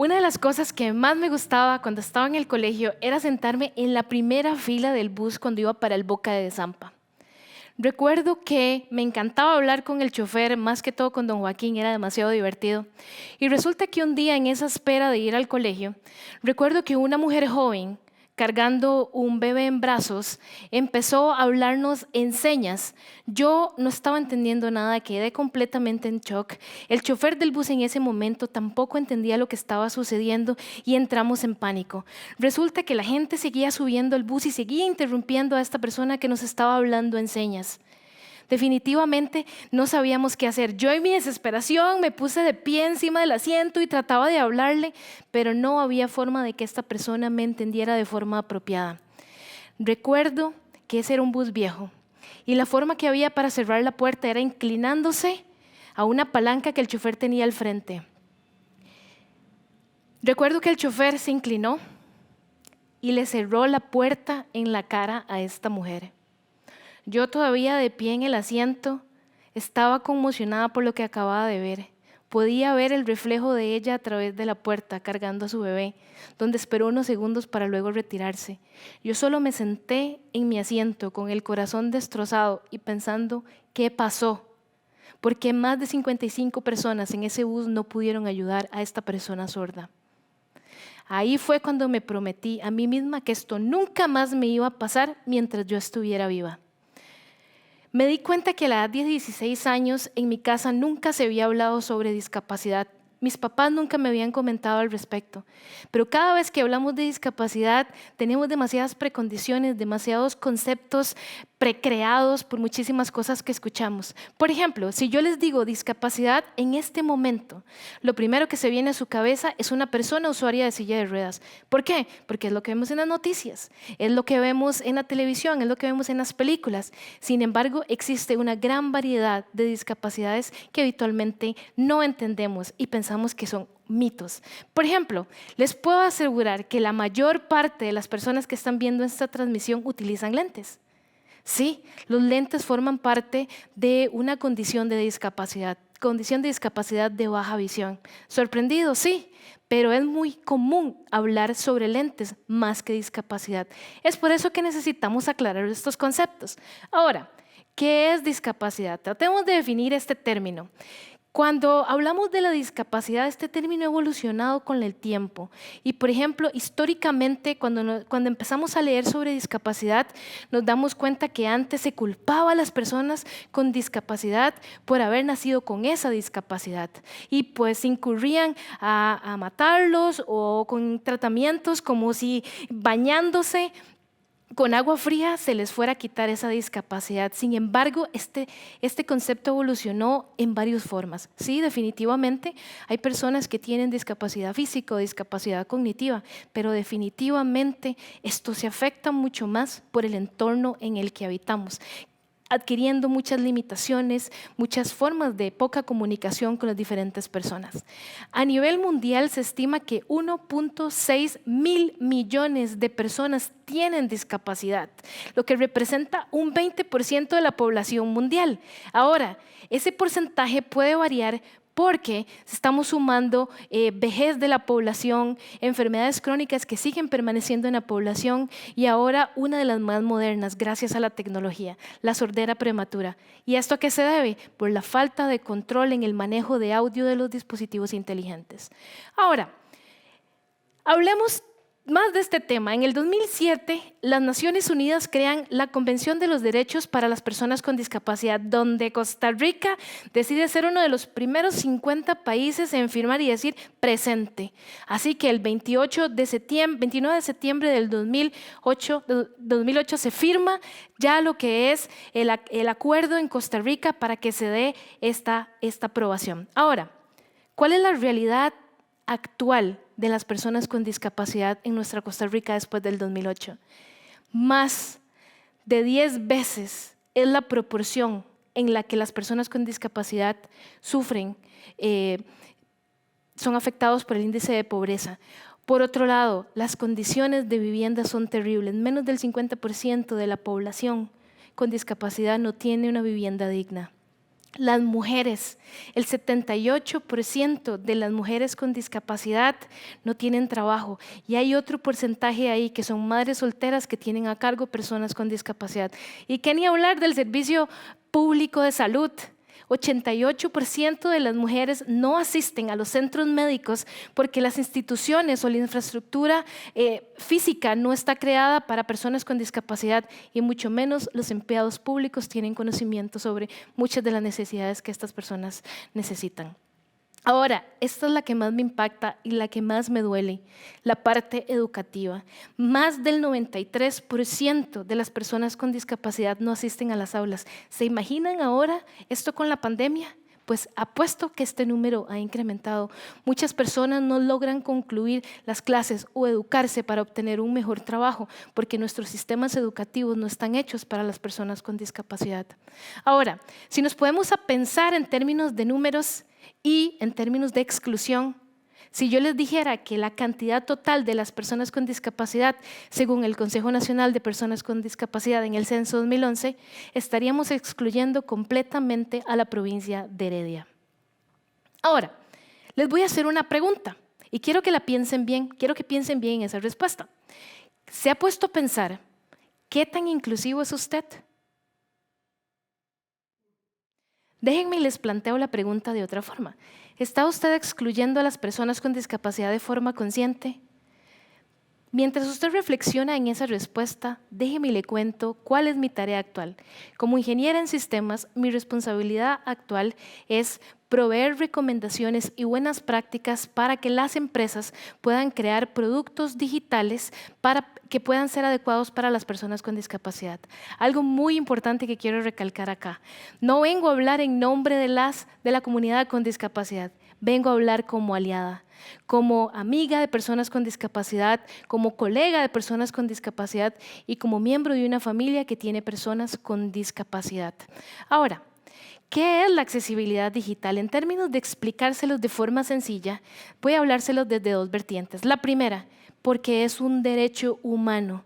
Una de las cosas que más me gustaba cuando estaba en el colegio era sentarme en la primera fila del bus cuando iba para el Boca de Zampa. Recuerdo que me encantaba hablar con el chofer, más que todo con don Joaquín, era demasiado divertido. Y resulta que un día en esa espera de ir al colegio, recuerdo que una mujer joven, cargando un bebé en brazos, empezó a hablarnos en señas. Yo no estaba entendiendo nada, quedé completamente en shock. El chofer del bus en ese momento tampoco entendía lo que estaba sucediendo y entramos en pánico. Resulta que la gente seguía subiendo al bus y seguía interrumpiendo a esta persona que nos estaba hablando en señas. Definitivamente no sabíamos qué hacer. Yo en mi desesperación me puse de pie encima del asiento y trataba de hablarle, pero no había forma de que esta persona me entendiera de forma apropiada. Recuerdo que ese era un bus viejo y la forma que había para cerrar la puerta era inclinándose a una palanca que el chofer tenía al frente. Recuerdo que el chofer se inclinó y le cerró la puerta en la cara a esta mujer. Yo todavía de pie en el asiento, estaba conmocionada por lo que acababa de ver. Podía ver el reflejo de ella a través de la puerta cargando a su bebé, donde esperó unos segundos para luego retirarse. Yo solo me senté en mi asiento con el corazón destrozado y pensando, ¿qué pasó? Porque más de 55 personas en ese bus no pudieron ayudar a esta persona sorda. Ahí fue cuando me prometí a mí misma que esto nunca más me iba a pasar mientras yo estuviera viva. Me di cuenta que a la edad de 16 años en mi casa nunca se había hablado sobre discapacidad. Mis papás nunca me habían comentado al respecto, pero cada vez que hablamos de discapacidad tenemos demasiadas precondiciones, demasiados conceptos precreados por muchísimas cosas que escuchamos. Por ejemplo, si yo les digo discapacidad en este momento, lo primero que se viene a su cabeza es una persona usuaria de silla de ruedas. ¿Por qué? Porque es lo que vemos en las noticias, es lo que vemos en la televisión, es lo que vemos en las películas. Sin embargo, existe una gran variedad de discapacidades que habitualmente no entendemos y pensamos que son mitos. Por ejemplo, les puedo asegurar que la mayor parte de las personas que están viendo esta transmisión utilizan lentes. Sí, los lentes forman parte de una condición de discapacidad de baja visión. ¿Sorprendido? Sí, pero es muy común hablar sobre lentes más que discapacidad. Es por eso que necesitamos aclarar estos conceptos. Ahora, ¿qué es discapacidad? Tratemos de definir este término. Cuando hablamos de la discapacidad, este término ha evolucionado con el tiempo. Y, por ejemplo, históricamente, cuando empezamos a leer sobre discapacidad, nos damos cuenta que antes se culpaba a las personas con discapacidad por haber nacido con esa discapacidad. Y pues incurrían a matarlos o con tratamientos como si bañándose con agua fría se les fuera a quitar esa discapacidad. Sin embargo, este concepto evolucionó en varias formas. Sí, definitivamente hay personas que tienen discapacidad física o discapacidad cognitiva, pero definitivamente esto se afecta mucho más por el entorno en el que habitamos, adquiriendo muchas limitaciones, muchas formas de poca comunicación con las diferentes personas. A nivel mundial se estima que 1.6 mil millones de personas tienen discapacidad, lo que representa un 20% de la población mundial. Ahora, ese porcentaje puede variar porque estamos sumando vejez de la población, enfermedades crónicas que siguen permaneciendo en la población y ahora una de las más modernas, gracias a la tecnología, la sordera prematura. ¿Y esto a qué se debe? Por la falta de control en el manejo de audio de los dispositivos inteligentes. Ahora, hablemos más de este tema. En el 2007, las Naciones Unidas crean la Convención de los Derechos para las Personas con Discapacidad, donde Costa Rica decide ser uno de los primeros 50 países en firmar y decir presente. Así que el 29 de septiembre del 2008 se firma ya lo que es el acuerdo en Costa Rica para que se dé esta aprobación. Ahora, ¿cuál es la realidad actual de las personas con discapacidad en nuestra Costa Rica después del 2008? Más de 10 veces es la proporción en la que las personas con discapacidad sufren, son afectados por el índice de pobreza. Por otro lado, las condiciones de vivienda son terribles. Menos del 50% de la población con discapacidad no tiene una vivienda digna. Las mujeres, el 78% de las mujeres con discapacidad no tienen trabajo y hay otro porcentaje ahí que son madres solteras que tienen a cargo personas con discapacidad. Y qué ni hablar del servicio público de salud. 88% de las mujeres no asisten a los centros médicos porque las instituciones o la infraestructura física no está creada para personas con discapacidad y mucho menos los empleados públicos tienen conocimiento sobre muchas de las necesidades que estas personas necesitan. Ahora, esta es la que más me impacta y la que más me duele, la parte educativa. Más del 93% de las personas con discapacidad no asisten a las aulas. ¿Se imaginan ahora esto con la pandemia? Pues apuesto que este número ha incrementado. Muchas personas no logran concluir las clases o educarse para obtener un mejor trabajo porque nuestros sistemas educativos no están hechos para las personas con discapacidad. Ahora, si nos podemos a pensar en términos de números y en términos de exclusión, si yo les dijera que la cantidad total de las personas con discapacidad, según el Consejo Nacional de Personas con Discapacidad en el censo 2011, estaríamos excluyendo completamente a la provincia de Heredia. Ahora, les voy a hacer una pregunta y quiero que la piensen bien, quiero que piensen bien en esa respuesta. ¿Se ha puesto a pensar qué tan inclusivo es usted? Déjenme y les planteo la pregunta de otra forma. ¿Está usted excluyendo a las personas con discapacidad de forma consciente? Mientras usted reflexiona en esa respuesta, déjeme y le cuento cuál es mi tarea actual. Como ingeniera en sistemas, mi responsabilidad actual es proveer recomendaciones y buenas prácticas para que las empresas puedan crear productos digitales para que puedan ser adecuados para las personas con discapacidad. Algo muy importante que quiero recalcar acá. No vengo a hablar en nombre de la comunidad con discapacidad, vengo a hablar como aliada, como amiga de personas con discapacidad, como colega de personas con discapacidad y como miembro de una familia que tiene personas con discapacidad. Ahora, ¿qué es la accesibilidad digital? En términos de explicárselos de forma sencilla, voy a hablárselos desde dos vertientes. La primera, porque es un derecho humano.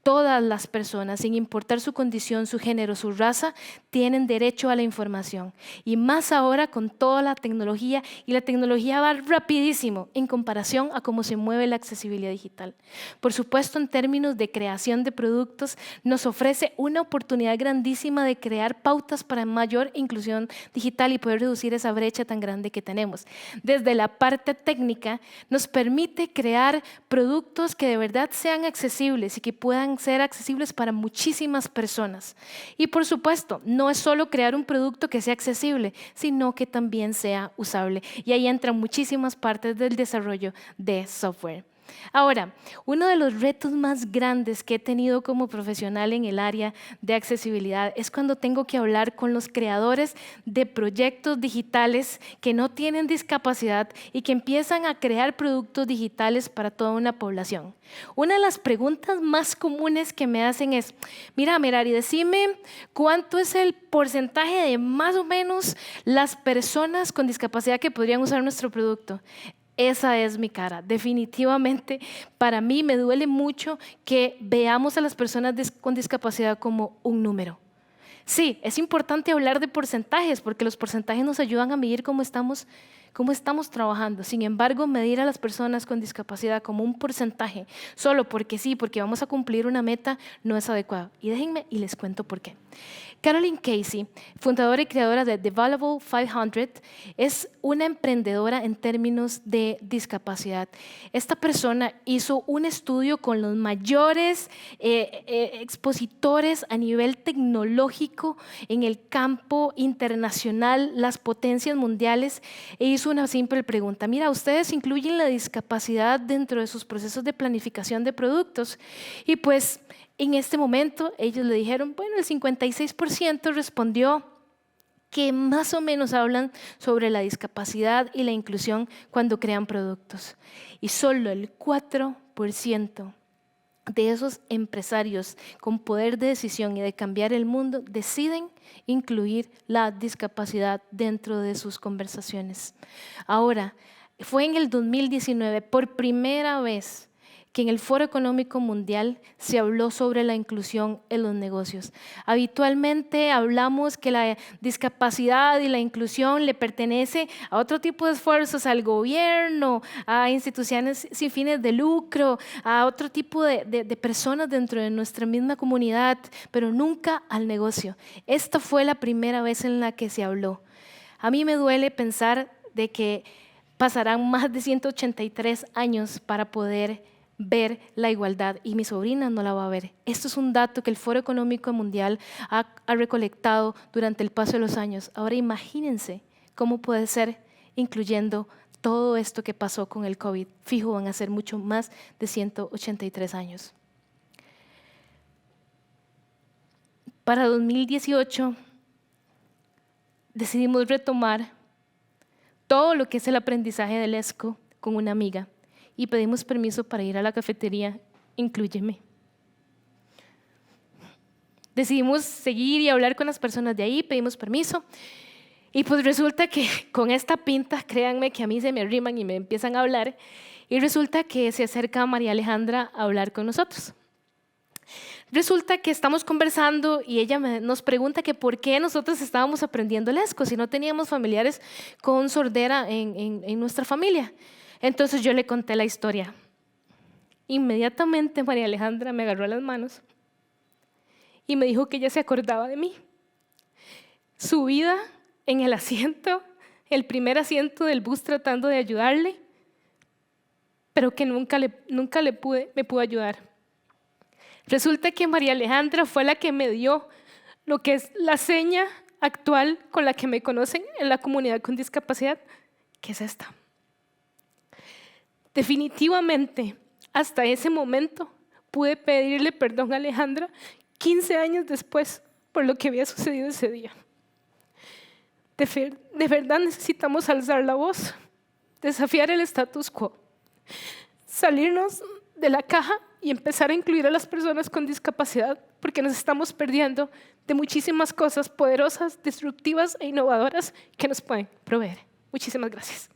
Todas las personas, sin importar su condición, su género, su raza, tienen derecho a la información. Y más ahora con toda la tecnología, y la tecnología va rapidísimo en comparación a cómo se mueve la accesibilidad digital. Por supuesto, en términos de creación de productos, nos ofrece una oportunidad grandísima de crear pautas para mayor inclusión digital y poder reducir esa brecha tan grande que tenemos. Desde la parte técnica, nos permite crear productos que de verdad sean accesibles y que puedan ser accesibles para muchísimas personas. Y por supuesto, no es solo crear un producto que sea accesible, sino que también sea usable. Y ahí entran muchísimas partes del desarrollo de software. Ahora, uno de los retos más grandes que he tenido como profesional en el área de accesibilidad es cuando tengo que hablar con los creadores de proyectos digitales que no tienen discapacidad y que empiezan a crear productos digitales para toda una población. Una de las preguntas más comunes que me hacen es, mira, Merari, decime cuánto es el porcentaje de más o menos las personas con discapacidad que podrían usar nuestro producto. Esa es mi cara. Definitivamente, para mí me duele mucho que veamos a las personas con discapacidad como un número. Sí, es importante hablar de porcentajes porque los porcentajes nos ayudan a medir cómo estamos trabajando. Sin embargo, medir a las personas con discapacidad como un porcentaje, solo porque sí, porque vamos a cumplir una meta, no es adecuado. Y déjenme y les cuento por qué. Caroline Casey, fundadora y creadora de The Valuable 500, es una emprendedora en términos de discapacidad. Esta persona hizo un estudio con los mayores expositores a nivel tecnológico en el campo internacional, las potencias mundiales, e hizo una simple pregunta. Mira, ¿ustedes incluyen la discapacidad dentro de sus procesos de planificación de productos? Y pues en este momento ellos le dijeron, bueno, el 56% respondió que más o menos hablan sobre la discapacidad y la inclusión cuando crean productos. Y solo el 4% de esos empresarios con poder de decisión y de cambiar el mundo deciden incluir la discapacidad dentro de sus conversaciones. Ahora, fue en el 2019, por primera vez, que en el Foro Económico Mundial se habló sobre la inclusión en los negocios. Habitualmente hablamos que la discapacidad y la inclusión le pertenece a otro tipo de esfuerzos, al gobierno, a instituciones sin fines de lucro, a otro tipo de personas dentro de nuestra misma comunidad, pero nunca al negocio. Esta fue la primera vez en la que se habló. A mí me duele pensar de que pasarán más de 183 años para poder ver la igualdad y mi sobrina no la va a ver. Esto es un dato que el Foro Económico Mundial ha recolectado durante el paso de los años. Ahora imagínense cómo puede ser incluyendo todo esto que pasó con el COVID. Fijo, van a ser mucho más de 183 años. Para 2018 decidimos retomar todo lo que es el aprendizaje del ESCO con una amiga y pedimos permiso para ir a la cafetería Inclúyeme. Decidimos seguir y hablar con las personas de ahí, pedimos permiso y pues resulta que con esta pinta, créanme que a mí se me arriman y me empiezan a hablar y resulta que se acerca María Alejandra a hablar con nosotros. Resulta que estamos conversando y ella nos pregunta que por qué nosotros estábamos aprendiendo el ESCO si no teníamos familiares con sordera en nuestra familia. Entonces yo le conté la historia. Inmediatamente María Alejandra me agarró las manos y me dijo que ella se acordaba de mí. Su vida en el asiento, el primer asiento del bus tratando de ayudarle, pero que nunca me pudo ayudar. Resulta que María Alejandra fue la que me dio lo que es la seña actual con la que me conocen en la comunidad con discapacidad, que es esta. Definitivamente, hasta ese momento, pude pedirle perdón a Alejandra 15 años después por lo que había sucedido ese día. De verdad necesitamos alzar la voz, desafiar el status quo, salirnos de la caja y empezar a incluir a las personas con discapacidad, porque nos estamos perdiendo de muchísimas cosas poderosas, destructivas e innovadoras que nos pueden proveer. Muchísimas gracias.